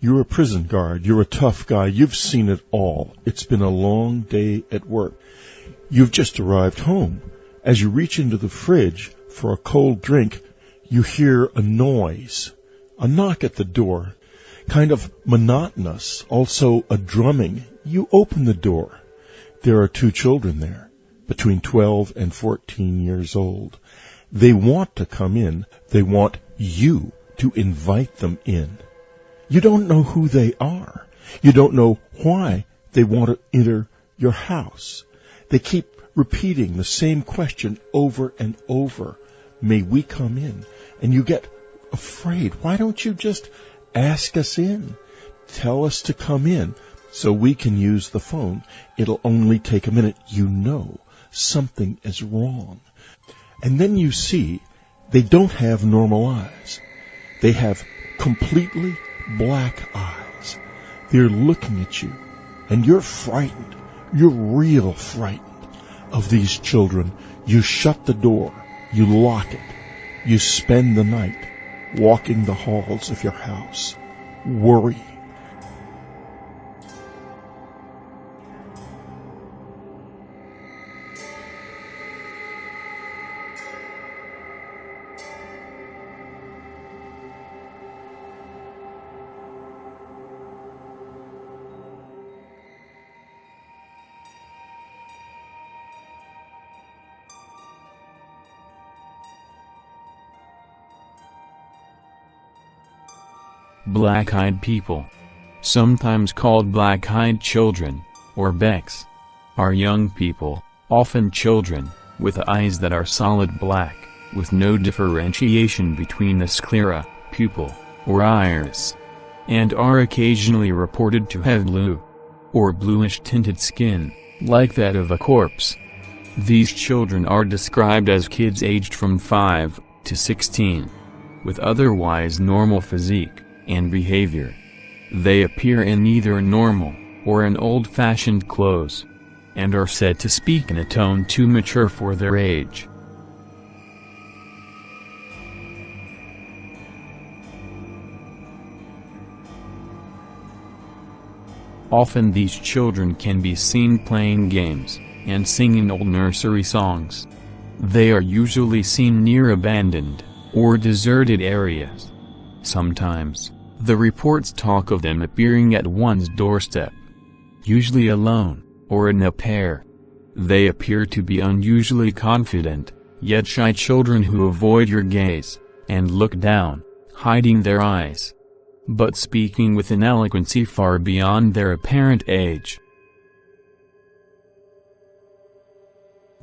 You're a prison guard. You're a tough guy. You've seen it all. It's been a long day at work. You've just arrived home. As you reach into the fridge for a cold drink, you hear a noise, a knock at the door, kind of monotonous, also a drumming. You open the door. There are 2 children there, between 12 and 14 years old. They want to come in. They want you to invite them in. You don't know who they are. You don't know why they want to enter your house. They keep repeating the same question over and over. May we come in? And you get afraid. Why don't you just ask us in? Tell us to come in so we can use the phone. It'll only take a minute. You know something is wrong. And then you see they don't have normal eyes. They have completely black eyes. They're looking at you, and you're frightened. You're real frightened of these children. You shut the door. You lock it. You spend the night walking the halls of your house, worrying. Black-eyed people, sometimes called black-eyed children, or BECs, are young people, often children, with eyes that are solid black, with no differentiation between the sclera, pupil, or iris, and are occasionally reported to have blue, or bluish-tinted skin, like that of a corpse. These children are described as kids aged from 5 to 16, with otherwise normal physique and behavior. They appear in either normal or in old-fashioned clothes, and are said to speak in a tone too mature for their age. Often these children can be seen playing games and singing old nursery songs. They are usually seen near abandoned or deserted areas. Sometimes, the reports talk of them appearing at one's doorstep, usually alone, or in a pair. They appear to be unusually confident, yet shy children who avoid your gaze, and look down, hiding their eyes, but speaking with an eloquency far beyond their apparent age.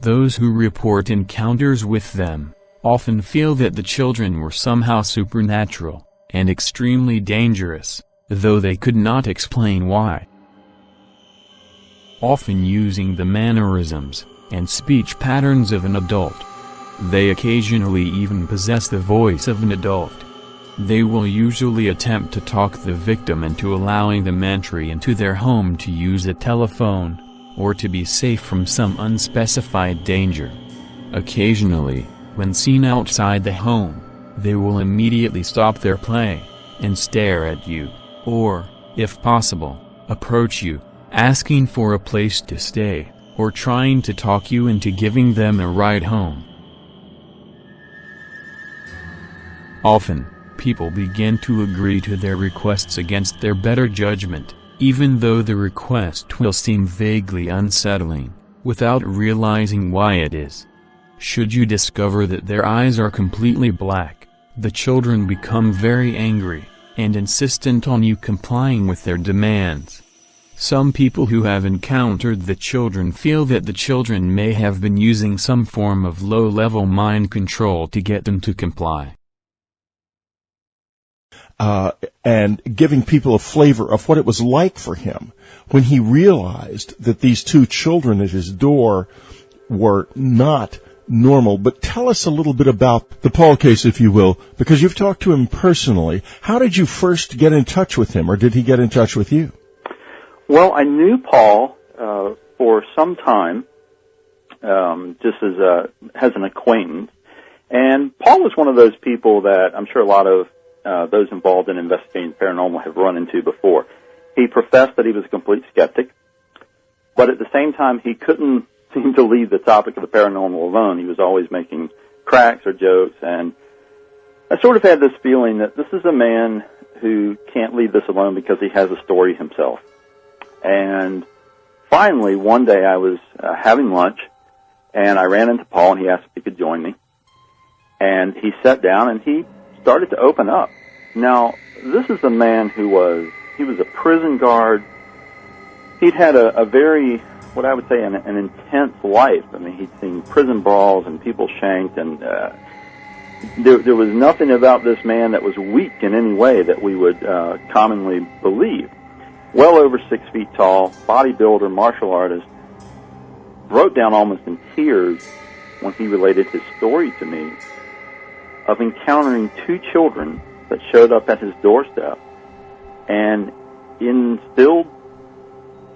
Those who report encounters with them often feel that the children were somehow supernatural and extremely dangerous, though they could not explain why. Often using the mannerisms and speech patterns of an adult, they occasionally even possess the voice of an adult. They will usually attempt to talk the victim into allowing them entry into their home to use a telephone, or to be safe from some unspecified danger. Occasionally, when seen outside the home, they will immediately stop their play, and stare at you, or, if possible, approach you, asking for a place to stay, or trying to talk you into giving them a ride home. Often, people begin to agree to their requests against their better judgment, even though the request will seem vaguely unsettling, without realizing why it is. Should you discover that their eyes are completely black, the children become very angry, and insistent on you complying with their demands. Some people who have encountered the children feel that the children may have been using some form of low-level mind control to get them to comply. And giving people a flavor of what it was like for him when he realized that these 2 children at his door were not normal. But tell us a little bit about the Paul case, if you will, because you've talked to him personally. How did you first get in touch with him, or did he get in touch with you? Well, I knew Paul for some time, just as an acquaintance. And Paul was one of those people that I'm sure a lot of those involved in investigating paranormal have run into before. He professed that he was a complete skeptic, but at the same time, he couldn't seem to leave the topic of the paranormal alone. He was always making cracks or jokes, and I sort of had this feeling that this is a man who can't leave this alone because he has a story himself. And finally, one day I was having lunch, and I ran into Paul, and he asked if he could join me. And he sat down, and he started to open up. Now, this is a man he was a prison guard. He'd had a very, what I would say, an intense life. I mean, he'd seen prison brawls and people shanked, and there was nothing about this man that was weak in any way that we would commonly believe. Well over 6 feet tall, bodybuilder, martial artist, broke down almost in tears when he related his story to me of encountering 2 children that showed up at his doorstep and instilled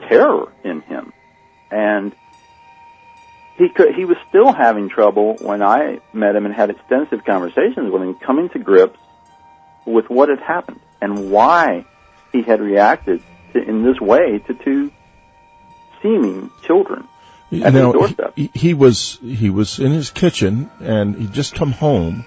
terror in him. And he was still having trouble when I met him and had extensive conversations with him, coming to grips with what had happened and why he had reacted in this way to 2 seeming children at his doorstep. He was in his kitchen, and he'd just come home,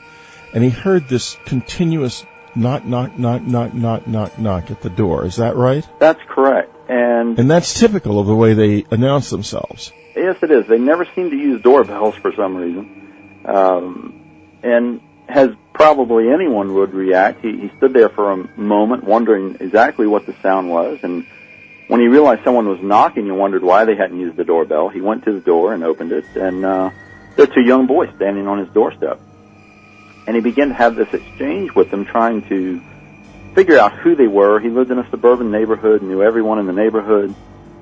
and he heard this continuous knock, knock, knock, knock, knock, knock, knock at the door. Is that right? That's correct. And that's typical of the way they announce themselves. Yes, it is. They never seem to use doorbells for some reason. And as probably anyone would react, he stood there for a moment wondering exactly what the sound was. And when he realized someone was knocking, he wondered why they hadn't used the doorbell. He went to the door and opened it, and there were 2 young boys standing on his doorstep. And he began to have this exchange with them, trying to figure out who they were. He lived in a suburban neighborhood, knew everyone in the neighborhood,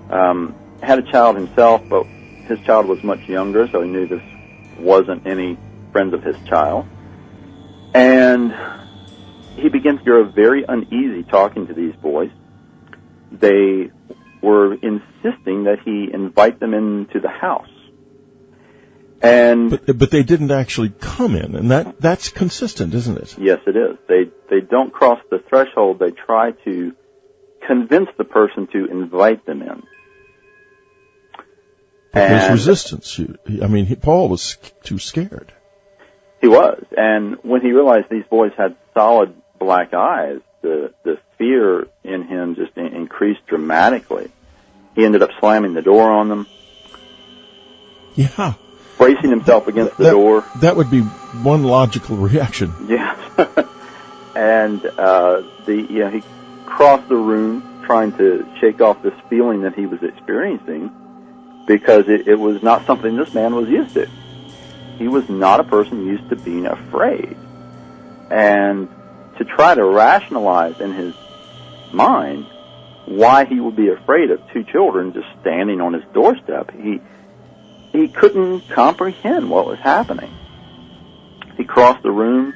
had a child himself, but his child was much younger, so he knew this wasn't any friends of his child. And he began to grow very uneasy talking to these boys. They were insisting that he invite them into the house. And but they didn't actually come in, and that's consistent, isn't it? Yes, it is. They don't cross the threshold. They try to convince the person to invite them in. There's resistance. Paul was too scared. He was, and when he realized these boys had solid black eyes, the fear in him just increased dramatically. He ended up slamming the door on them. Yeah. Bracing himself against the door. That would be one logical reaction. Yeah. And he crossed the room trying to shake off this feeling that he was experiencing, because it was not something this man was used to. He was not a person used to being afraid. And to try to rationalize in his mind why he would be afraid of 2 children just standing on his doorstep, he couldn't comprehend what was happening. He crossed the room.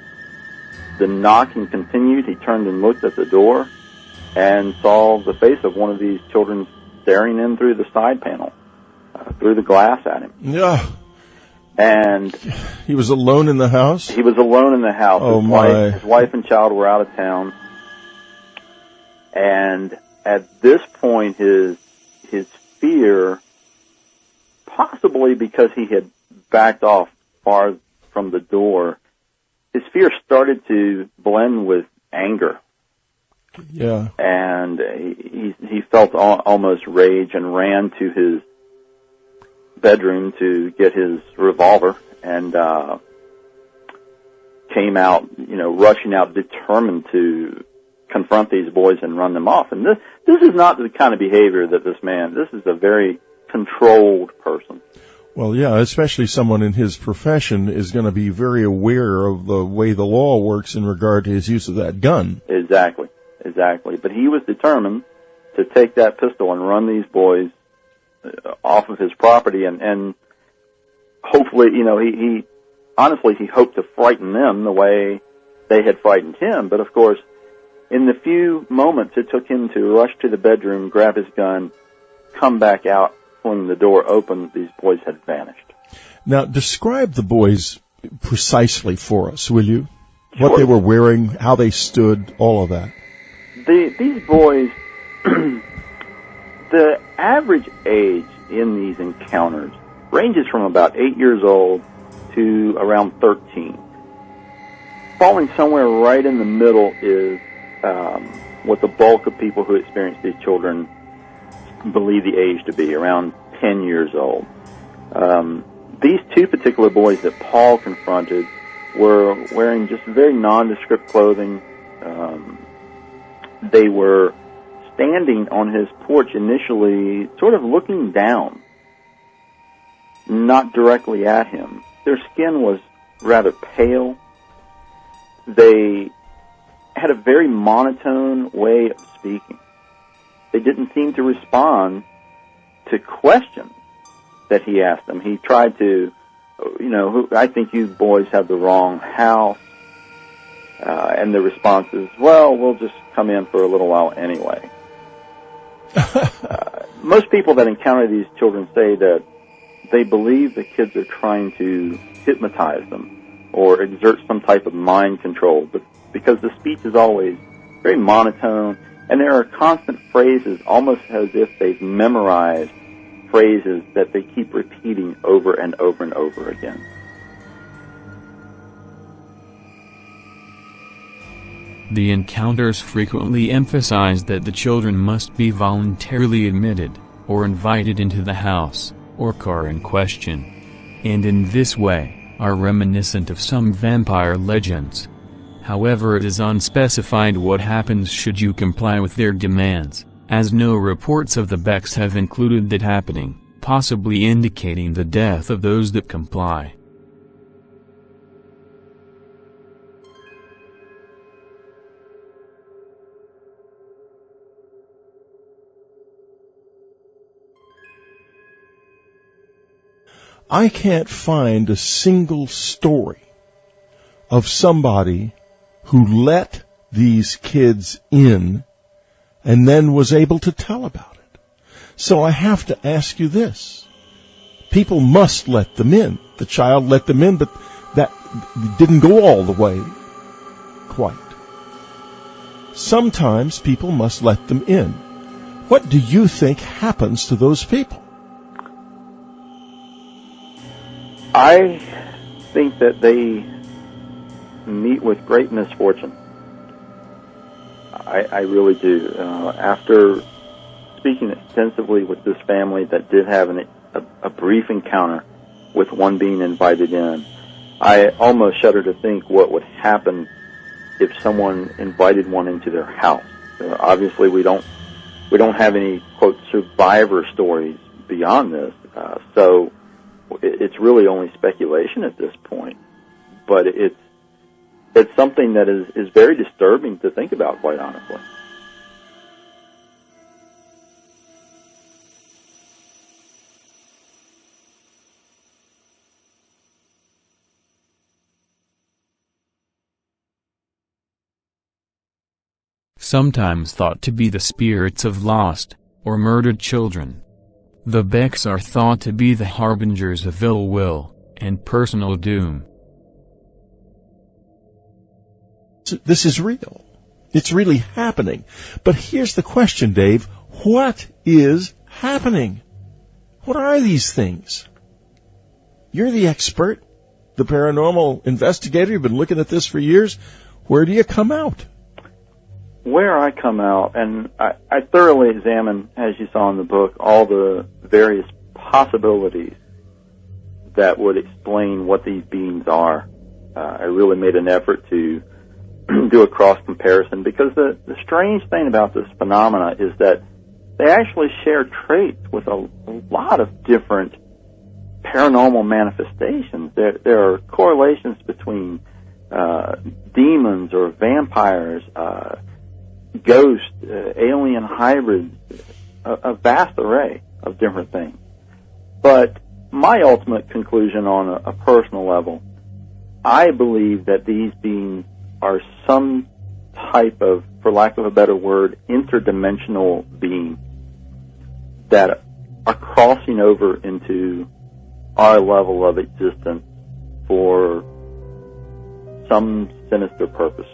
The knocking continued. He turned and looked at the door and saw the face of one of these children staring in through the side panel, through the glass at him. Yeah. And he was alone in the house? He was alone in the house. Oh, his wife and child were out of town. And at this point, his fear, possibly because he had backed off far from the door, his fear started to blend with anger. Yeah. And he felt almost rage and ran to his bedroom to get his revolver and came out, rushing out, determined to confront these boys and run them off. And this is not the kind of behavior that this is a very controlled person. Well, yeah, especially someone in his profession is going to be very aware of the way the law works in regard to his use of that gun. Exactly. But he was determined to take that pistol and run these boys off of his property, and hopefully, he hoped to frighten them the way they had frightened him. But of course, in the few moments it took him to rush to the bedroom, grab his gun, come back out, fling the door open, these boys had vanished. Now, describe the boys precisely for us, will you? What they were wearing, how they stood, all of that. These boys, the average age in these encounters ranges from about 8 years old to around 13. Falling somewhere right in the middle is what the bulk of people who experience these children believe the age to be, around 10 years old. These two particular boys that Paul confronted were wearing just very nondescript clothing. They were standing on his porch initially, sort of looking down, not directly at him. Their skin was rather pale. They had a very monotone way of speaking. They didn't seem to respond to questions that he asked them. He tried to, I think you boys have the wrong house. And the response is, well, we'll just come in for a little while anyway. Most people that encounter these children say that they believe the kids are trying to hypnotize them or exert some type of mind control, but because the speech is always very monotone, and there are constant phrases, almost as if they've memorized phrases that they keep repeating over and over and over again. The encounters frequently emphasize that the children must be voluntarily admitted, or invited into the house, or car in question. And in this way, are reminiscent of some vampire legends. However, it is unspecified what happens should you comply with their demands, as no reports of the Becks have included that happening, possibly indicating the death of those that comply. I can't find a single story of somebody who let these kids in and then was able to tell about it. So I have to ask you this. People must let them in. The child let them in, but that didn't go all the way quite. Sometimes people must let them in. What do you think happens to those people? I think that they meet with great misfortune. I really do. After speaking extensively with this family that did have a brief encounter with one being invited in, I almost shudder to think what would happen if someone invited one into their house. Obviously, we don't have any, quote, survivor stories beyond this, so it's really only speculation at this point, but it's something that is very disturbing to think about, quite honestly. Sometimes thought to be the spirits of lost or murdered children, the Becks are thought to be the harbingers of ill will and personal doom. This is real. It's really happening. But here's the question, Dave. What is happening? What are these things? You're the expert, the paranormal investigator. You've been looking at this for years. Where do you come out? Where I come out, and I thoroughly examine, as you saw in the book, all the various possibilities that would explain what these beings are. I really made an effort to do a cross comparison, because the strange thing about this phenomena is that they actually share traits with a lot of different paranormal manifestations. There are correlations between demons or vampires, ghosts, alien hybrids, a vast array of different things. But my ultimate conclusion on a personal level, I believe that these beings are some type of, for lack of a better word, interdimensional beings that are crossing over into our level of existence for some sinister purpose.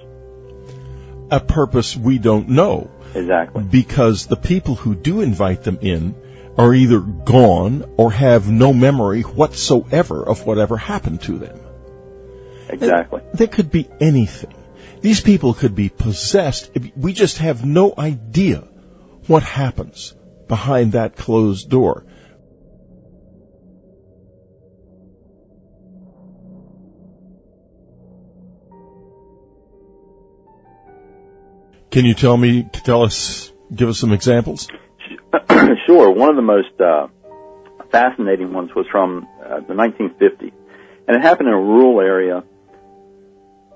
A purpose we don't know. Exactly. Because the people who do invite them in are either gone or have no memory whatsoever of whatever happened to them. Exactly. And there could be anything. These people could be possessed. We just have no idea what happens behind that closed door. Can you give us some examples? Sure. One of the most fascinating ones was from the 1950s, and it happened in a rural area,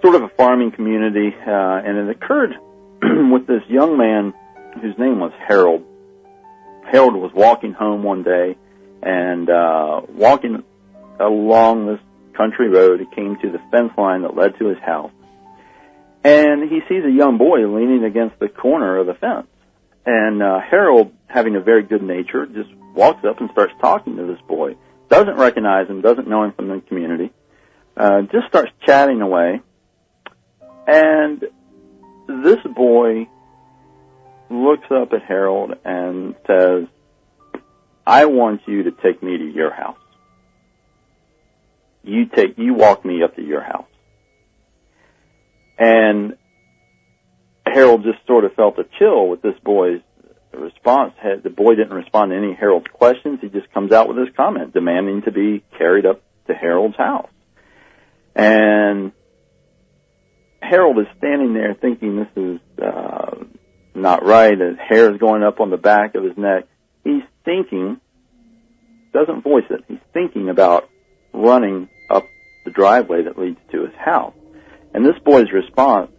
sort of a farming community, and it occurred with this young man whose name was Harold. Harold was walking home one day, and walking along this country road, he came to the fence line that led to his house. And he sees a young boy leaning against the corner of the fence. And Harold, having a very good nature, just walks up and starts talking to this boy. Doesn't recognize him, doesn't know him from the community. Just starts chatting away. And this boy looks up at Harold and says, "I want you to take me to your house. You walk me up to your house." And Harold just sort of felt a chill with this boy's response. The boy didn't respond to any of Harold's questions. He just comes out with this comment, demanding to be carried up to Harold's house. And Harold is standing there thinking this is not right. His hair is going up on the back of his neck. He's thinking, doesn't voice it, he's thinking about running up the driveway that leads to his house. And this boy's response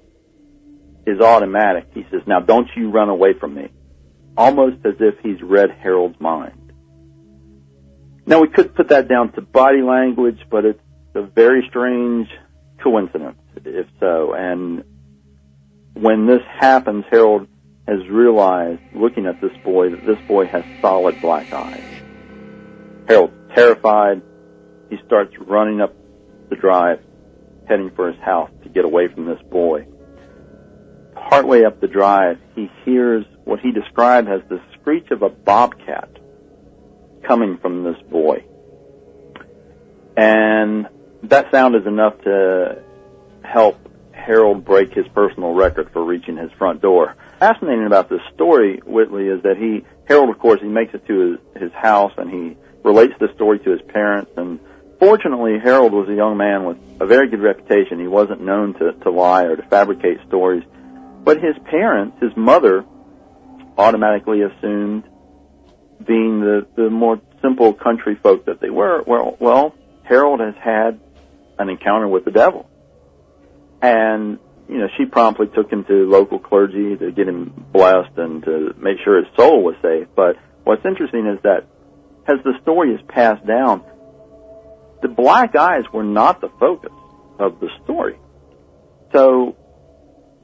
is automatic. He says, "Now don't you run away from me." Almost as if he's read Harold's mind. Now we could put that down to body language, but it's a very strange coincidence, if so. And when this happens, Harold has realized, looking at this boy, that this boy has solid black eyes. Harold's terrified. He starts running up the drive, heading for his house to get away from this boy. Partway up the drive, he hears what he described as the screech of a bobcat coming from this boy. And that sound is enough to help Harold break his personal record for reaching his front door. Fascinating about this story, Whitley, is that Harold, of course, he makes it to his house and he relates the story to his parents. And fortunately, Harold was a young man with a very good reputation. He wasn't known to lie or to fabricate stories. But his parents, his mother, automatically assumed, being the more simple country folk that they were, well, Harold has had an encounter with the devil. And, she promptly took him to local clergy to get him blessed and to make sure his soul was safe. But what's interesting is that as the story is passed down, the black eyes were not the focus of the story. So,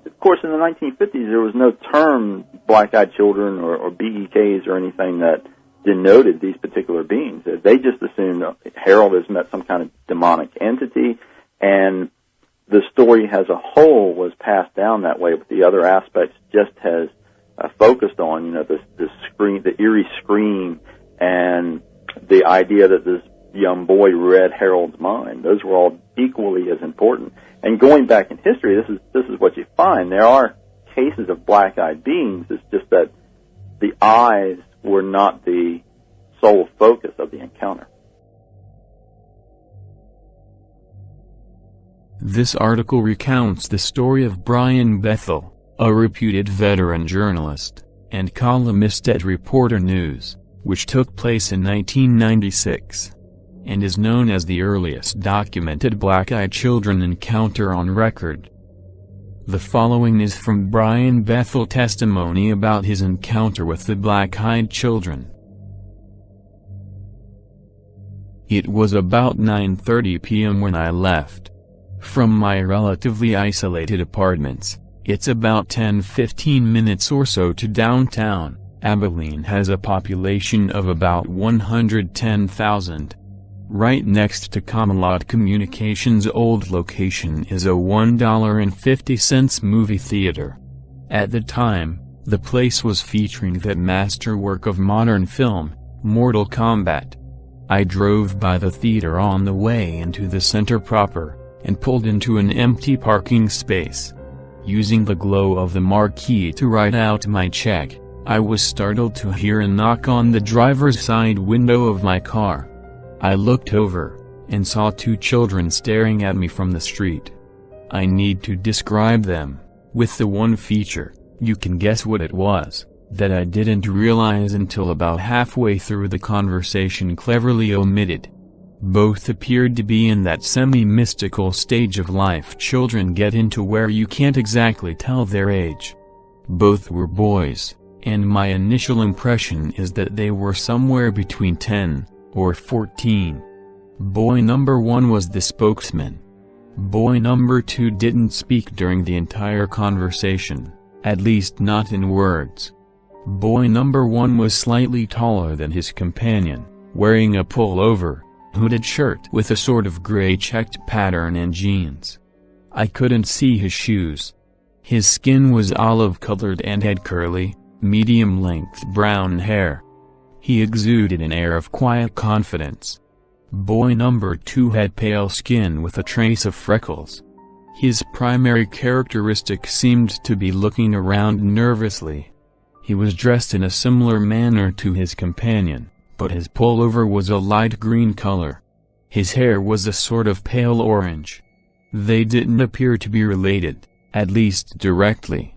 of course, in the 1950s, there was no term black-eyed children or BEKs or anything that denoted these particular beings. They just assumed Harold has met some kind of demonic entity, and the story as a whole was passed down that way, but the other aspects just has focused on, the scream, the eerie scream, and the idea that this young boy read Harold's mind. Those were all equally as important. And going back in history, this is what you find. There are cases of black-eyed beings. It's just that the eyes were not the sole focus of the encounter. This article recounts the story of Brian Bethel, a reputed veteran journalist and columnist at Reporter News, which took place in 1996, and is known as the earliest documented black-eyed children encounter on record. The following is from Brian Bethel testimony about his encounter with the black-eyed children. It was about 9:30 p.m. when I left from my relatively isolated apartments. It's about 10-15 minutes or so to downtown. Abilene has a population of about 110,000. Right next to Camelot Communications' old location is a $1.50 movie theater. At the time, the place was featuring that masterwork of modern film, Mortal Kombat. I drove by the theater on the way into the center proper, and pulled into an empty parking space. Using the glow of the marquee to write out my check, I was startled to hear a knock on the driver's side window of my car. I looked over, and saw two children staring at me from the street. I need to describe them, with the one feature, you can guess what it was, that I didn't realize until about halfway through the conversation cleverly omitted. Both appeared to be in that semi-mystical stage of life children get into where you can't exactly tell their age. Both were boys, and my initial impression is that they were somewhere between 10 or 14. Boy number 1 was the spokesman. Boy number 2 didn't speak during the entire conversation, at least not in words. Boy number 1 was slightly taller than his companion, wearing a pullover, hooded shirt with a sort of gray checked pattern and jeans. I couldn't see his shoes. His skin was olive-colored and had curly, medium-length brown hair. He exuded an air of quiet confidence. Boy number 2 had pale skin with a trace of freckles. His primary characteristic seemed to be looking around nervously. He was dressed in a similar manner to his companion, but his pullover was a light green color. His hair was a sort of pale orange. They didn't appear to be related, at least directly.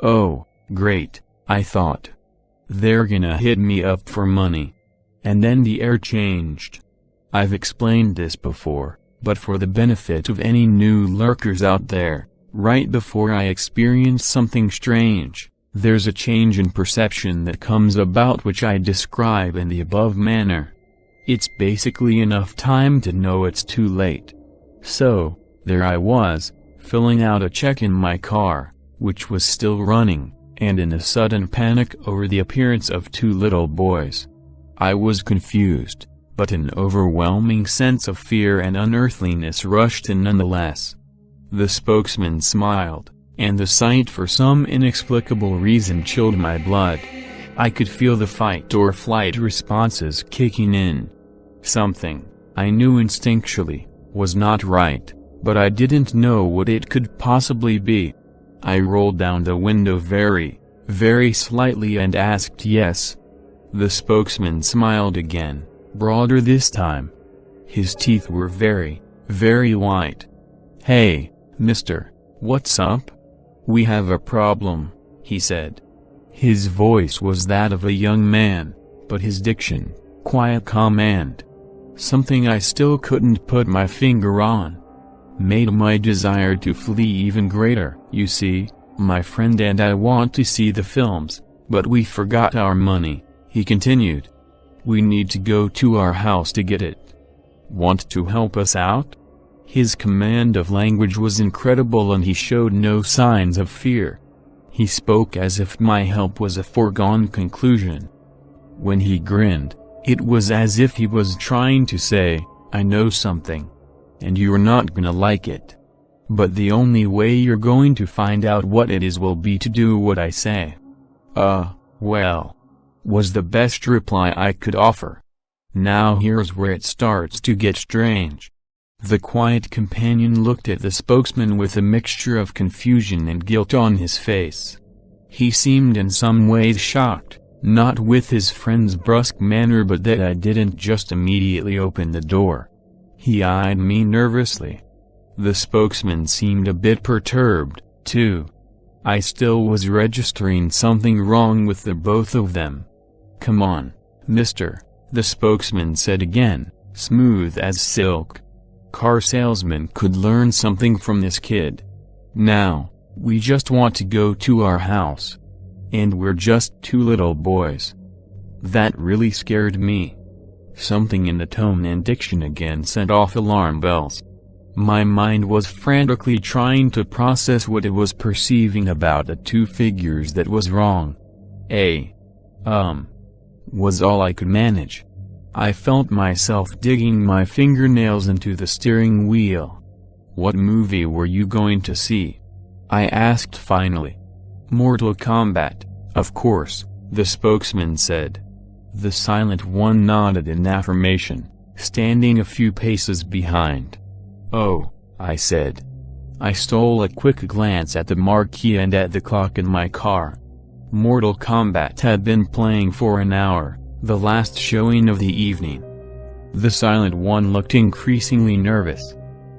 Oh, great, I thought. They're gonna hit me up for money. And then the air changed. I've explained this before, but for the benefit of any new lurkers out there, right before I experience something strange, there's a change in perception that comes about which I describe in the above manner. It's basically enough time to know it's too late. So, there I was, filling out a check in my car, which was still running, and in a sudden panic over the appearance of two little boys. I was confused, but an overwhelming sense of fear and unearthliness rushed in nonetheless. The spokesman smiled, and the sight for some inexplicable reason chilled my blood. I could feel the fight or flight responses kicking in. Something, I knew instinctually, was not right, but I didn't know what it could possibly be. I rolled down the window very, very slightly and asked yes. The spokesman smiled again, broader this time. His teeth were very, very white. "Hey, mister, what's up? We have a problem," he said. His voice was that of a young man, but his diction, quiet command, something I still couldn't put my finger on, made my desire to flee even greater. "You see, my friend and I want to see the films, but we forgot our money," he continued. "We need to go to our house to get it. Want to help us out?" His command of language was incredible and he showed no signs of fear. He spoke as if my help was a foregone conclusion. When he grinned, it was as if he was trying to say, "I know something. And you're not gonna like it. But the only way you're going to find out what it is will be to do what I say." Well, was the best reply I could offer. Now here's where it starts to get strange. The quiet companion looked at the spokesman with a mixture of confusion and guilt on his face. He seemed in some ways shocked, not with his friend's brusque manner but that I didn't just immediately open the door. He eyed me nervously. The spokesman seemed a bit perturbed, too. I still was registering something wrong with the both of them. "Come on, mister," the spokesman said again, smooth as silk. Car salesman could learn something from this kid. "Now, we just want to go to our house. And we're just two little boys." That really scared me. Something in the tone and diction again set off alarm bells. My mind was frantically trying to process what it was perceiving about the two figures that was wrong. Was all I could manage. I felt myself digging my fingernails into the steering wheel. "What movie were you going to see?" I asked finally. "Mortal Kombat, of course," the spokesman said. The Silent One nodded in affirmation, standing a few paces behind. "Oh," I said. I stole a quick glance at the marquee and at the clock in my car. Mortal Kombat had been playing for an hour, the last showing of the evening. The Silent One looked increasingly nervous.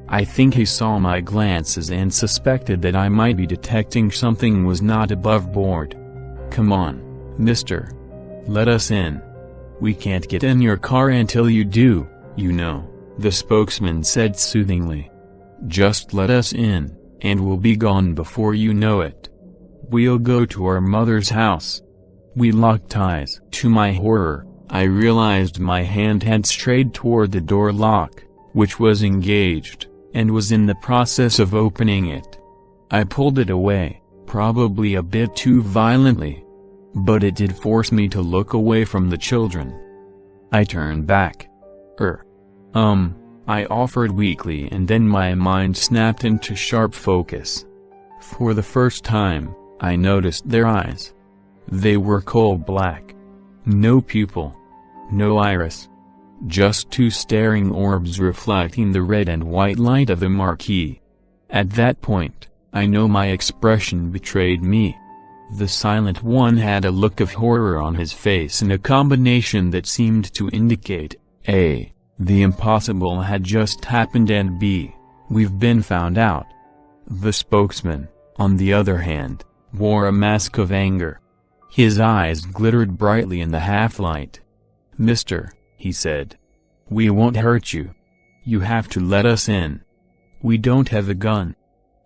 I think he saw my glances and suspected that I might be detecting something was not above board. "Come on, mister. Let us in. We can't get in your car until you do, you know," the spokesman said soothingly. "Just let us in, and we'll be gone before you know it. We'll go to our mother's house." We locked eyes. To my horror, I realized my hand had strayed toward the door lock, which was engaged, and was in the process of opening it. I pulled it away, probably a bit too violently. But it did force me to look away from the children. I turned back. I offered weakly, and then my mind snapped into sharp focus. For the first time, I noticed their eyes. They were coal black. No pupil. No iris. Just two staring orbs reflecting the red and white light of the marquee. At that point, I know my expression betrayed me. The Silent One had a look of horror on his face and a combination that seemed to indicate, A, the impossible had just happened, and B, we've been found out. The spokesman, on the other hand, wore a mask of anger. His eyes glittered brightly in the half-light. "Mister," he said, "we won't hurt you. You have to let us in. We don't have a gun."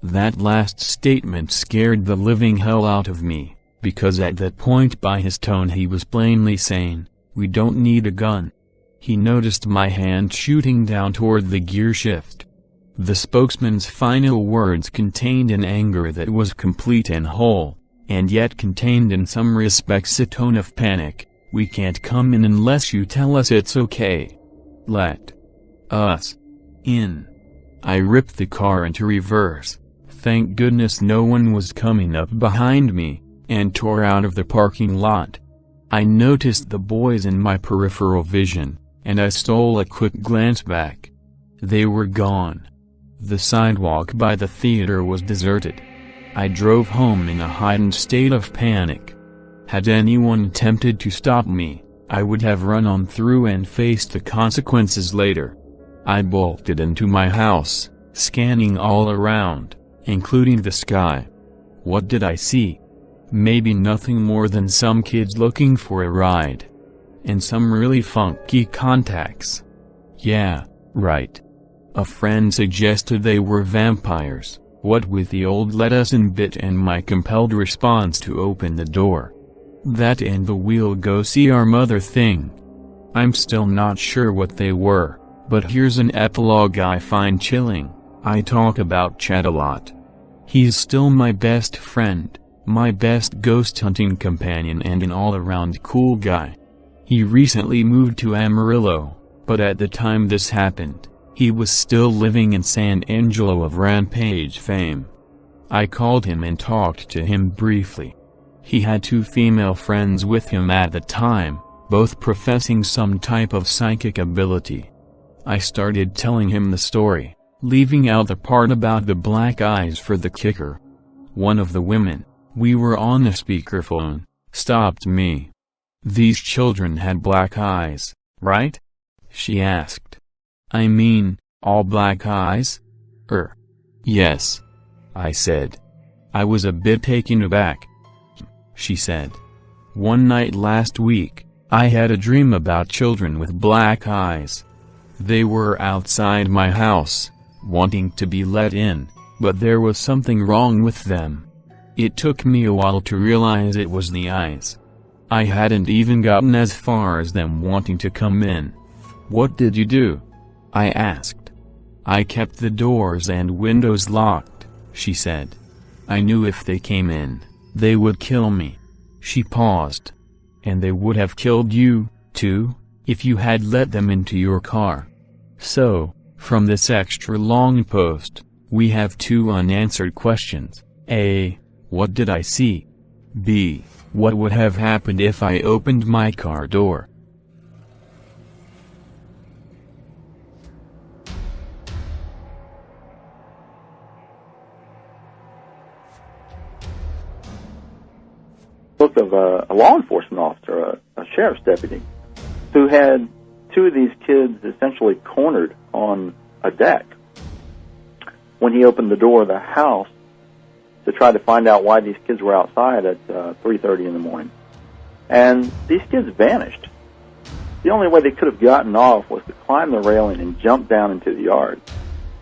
That last statement scared the living hell out of me, because at that point by his tone he was plainly saying, "We don't need a gun." He noticed my hand shooting down toward the gear shift. The spokesman's final words contained an anger that was complete and whole, and yet contained in some respects a tone of panic. "We can't come in unless you tell us it's okay. Let us in." I ripped the car into reverse. Thank goodness no one was coming up behind me, and tore out of the parking lot. I noticed the boys in my peripheral vision, and I stole a quick glance back. They were gone. The sidewalk by the theater was deserted. I drove home in a heightened state of panic. Had anyone attempted to stop me, I would have run on through and faced the consequences later. I bolted into my house, scanning all around, including the sky. What did I see? Maybe nothing more than some kids looking for a ride. And some really funky contacts. Yeah, right. A friend suggested they were vampires, what with the old "let us in" bit and my compelled response to open the door. That and the "we'll go see our mother" thing. I'm still not sure what they were, but here's an epilogue I find chilling. I talk about Chad a lot. He's still my best friend, my best ghost hunting companion, and an all-around cool guy. He recently moved to Amarillo, but at the time this happened, he was still living in San Angelo of Rampage fame. I called him and talked to him briefly. He had two female friends with him at the time, both professing some type of psychic ability. I started telling him the story, leaving out the part about the black eyes for the kicker. One of the women, we were on the speakerphone, stopped me. "These children had black eyes, right?" she asked. "I mean, all black eyes?" Yes," I said. I was a bit taken aback. She said, "One night last week, I had a dream about children with black eyes. They were outside my house, wanting to be let in, but there was something wrong with them. It took me a while to realize it was the eyes. I hadn't even gotten as far as them wanting to come in." "What did you do?" I asked. "I kept the doors and windows locked," she said. "I knew if they came in, they would kill me." She paused. "And they would have killed you, too, if you had let them into your car. So, from this extra long post, we have 2 unanswered questions. A. What did I see? B. What would have happened if I opened my car door? Book of a law enforcement officer, a sheriff's deputy, who had 2 of these kids essentially cornered on a deck when he opened the door of the house to try to find out why these kids were outside at 3:30 in the morning. And these kids vanished. The only way they could have gotten off was to climb the railing and jump down into the yard.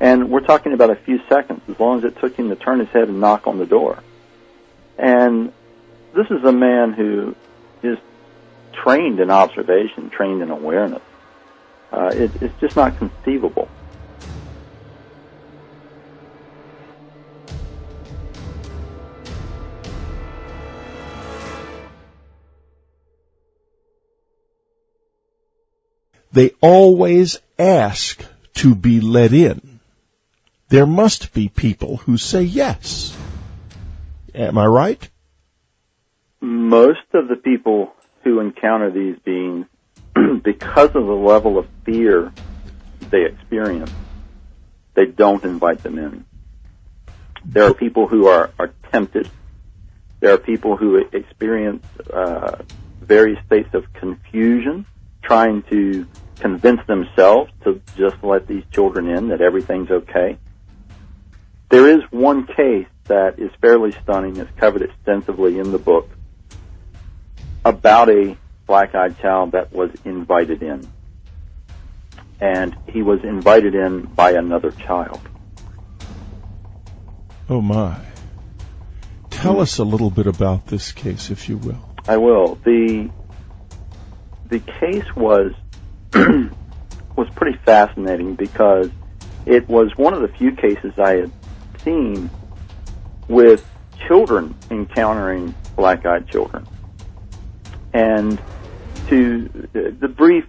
And we're talking about a few seconds, as long as it took him to turn his head and knock on the door. And this is a man who is trained in observation, trained in awareness. It's just not conceivable. They always ask to be let in. There must be people who say yes. Am I right? Most of the people who encounter these beings, because of the level of fear they experience, they don't invite them in. There are people who are tempted. There are people who experience various states of confusion, trying to convince themselves to just let these children in, that everything's okay. There is one case that is fairly stunning. It's covered extensively in the book, about a black-eyed child that was invited in. And he was invited in by another child. Oh, my. Tell us a little bit about this case, if you will. I will. The case was was pretty fascinating because it was one of the few cases I had seen with children encountering black-eyed children. And the brief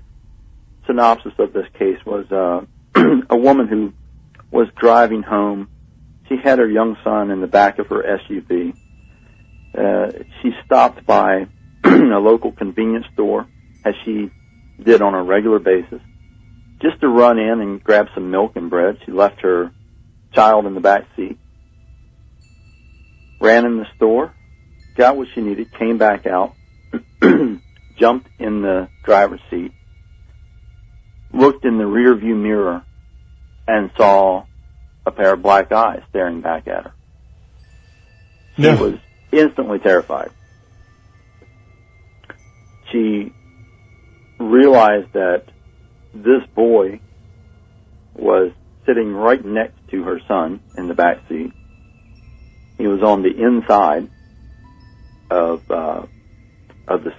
synopsis of this case was a woman who was driving home. She had her young son in the back of her SUV. She stopped by a local convenience store, as she did on a regular basis, just to run in and grab some milk and bread. She left her child in the back seat, ran in the store, got what she needed, came back out, jumped in the driver's seat, looked in the rear view mirror, and saw a pair of black eyes staring back at her. She was instantly terrified. She realized that this boy was sitting right next to her son in the back seat. He was on the inside of the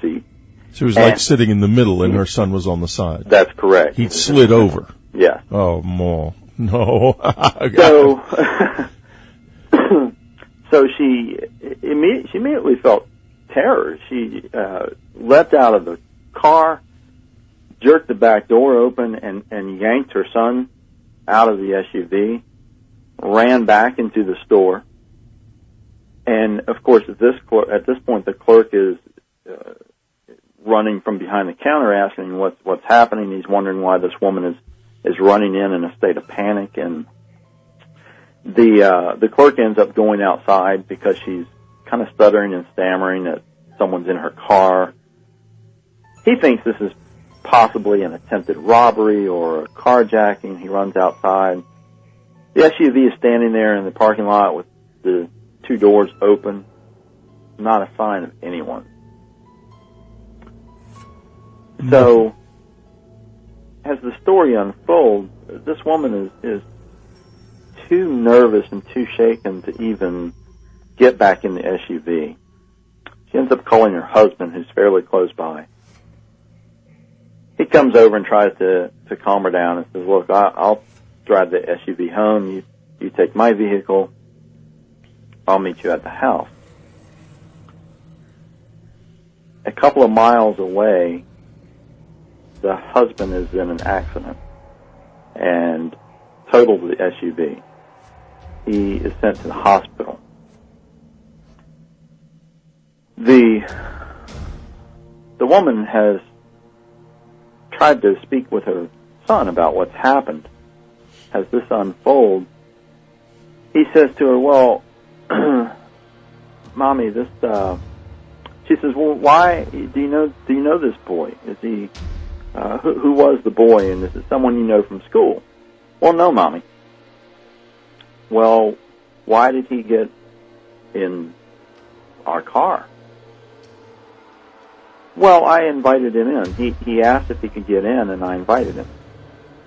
seat. So he was like sitting in the middle, and her son was on the side. That's correct. He'd slid over. Yeah. Oh, no. So she immediately felt terror. She leapt out of the car, jerked the back door open, and yanked her son out of the SUV, ran back into the store. And, of course, at this point, the clerk is running from behind the counter, asking what's happening. He's wondering why this woman is running in a state of panic. And the clerk ends up going outside because she's kind of stuttering and stammering that someone's in her car. He thinks this is possibly an attempted robbery or a carjacking. He runs outside. The SUV is standing there in the parking lot with the 2 doors open. Not a sign of anyone. So, as the story unfolds, this woman is too nervous and too shaken to even get back in the SUV. She ends up calling her husband, who's fairly close by. He comes over and tries to calm her down and says, "Look, I'll drive the SUV home. You take my vehicle. I'll meet you at the house." A couple of miles away, the husband is in an accident and totaled the SUV. He is sent to the hospital. The woman has tried to speak with her son about what's happened. As this unfolds, he says to her, "Well, Mommy, this." She says, "Well, why do you know this boy? Is he who was the boy, and is it someone you know from school?" "Well, no, Mommy." "Well, why did he get in our car?" "Well, I invited him in. He asked if he could get in, and I invited him.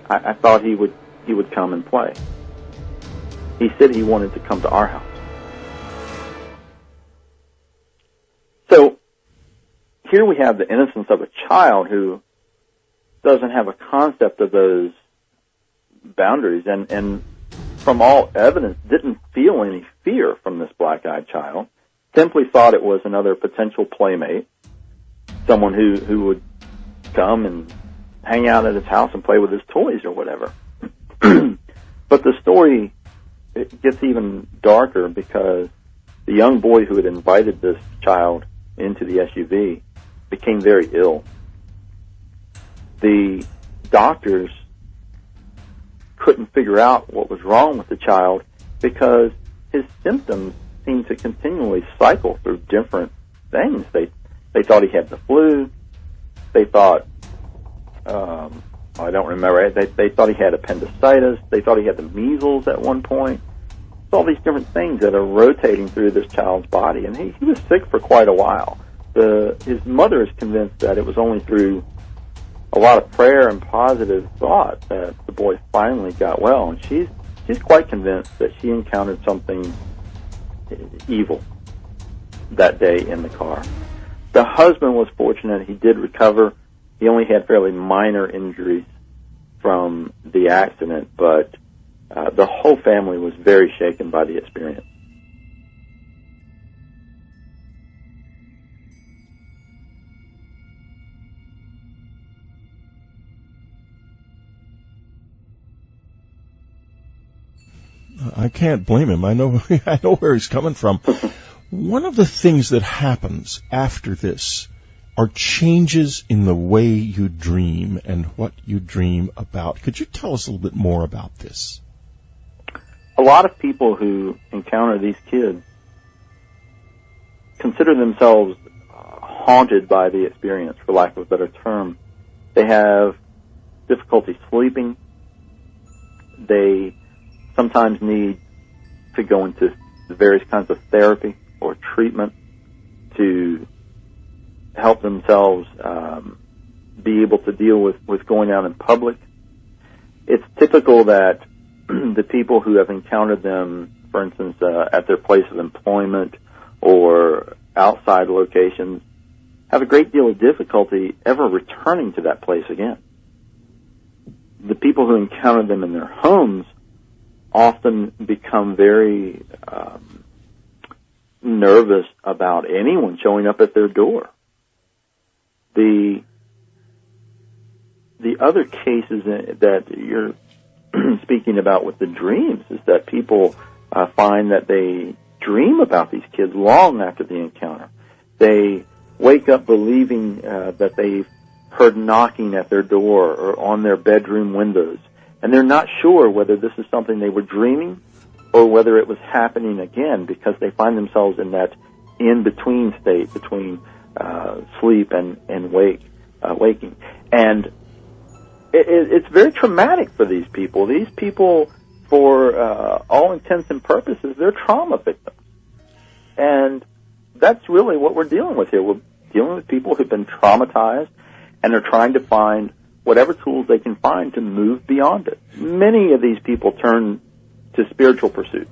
I thought he would come and play. He said he wanted to come to our house." So here we have the innocence of a child who doesn't have a concept of those boundaries, and from all evidence didn't feel any fear from this black-eyed child, simply thought it was another potential playmate, someone who would come and hang out at his house and play with his toys or whatever. But the story, it gets even darker because the young boy who had invited this child into the SUV became very ill. The doctors couldn't figure out what was wrong with the child because his symptoms seemed to continually cycle through different things. They thought he had the flu. They thought, I don't remember. They thought he had appendicitis. They thought he had the measles at one point. It's all these different things that are rotating through this child's body, and he was sick for quite a while. His mother is convinced that it was only through a lot of prayer and positive thought that the boy finally got well, and she's quite convinced that she encountered something evil that day in the car. The husband was fortunate. He did recover. He only had fairly minor injuries from the accident, but the whole family was very shaken by the experience. I can't blame him. I know where he's coming from. One of the things that happens after this are changes in the way you dream and what you dream about. Could you tell us a little bit more about this? A lot of people who encounter these kids consider themselves haunted by the experience, for lack of a better term. They have difficulty sleeping. They sometimes need to go into various kinds of therapy or treatment to help themselves be able to deal with going out in public. It's typical that the people who have encountered them, for instance, at their place of employment or outside locations, have a great deal of difficulty ever returning to that place again. The people who encounter them in their homes often become very nervous about anyone showing up at their door. The other cases that you're speaking about with the dreams is that people find that they dream about these kids long after the encounter. They wake up believing that they've heard knocking at their door or on their bedroom windows, and they're not sure whether this is something they were dreaming or whether it was happening again, because they find themselves in that in-between state between sleep and waking. And it's very traumatic for these people. These people, for all intents and purposes, they're trauma victims. And that's really what we're dealing with here. We're dealing with people who've been traumatized, and they're trying to find whatever tools they can find to move beyond it. Many of these people turn to spiritual pursuits.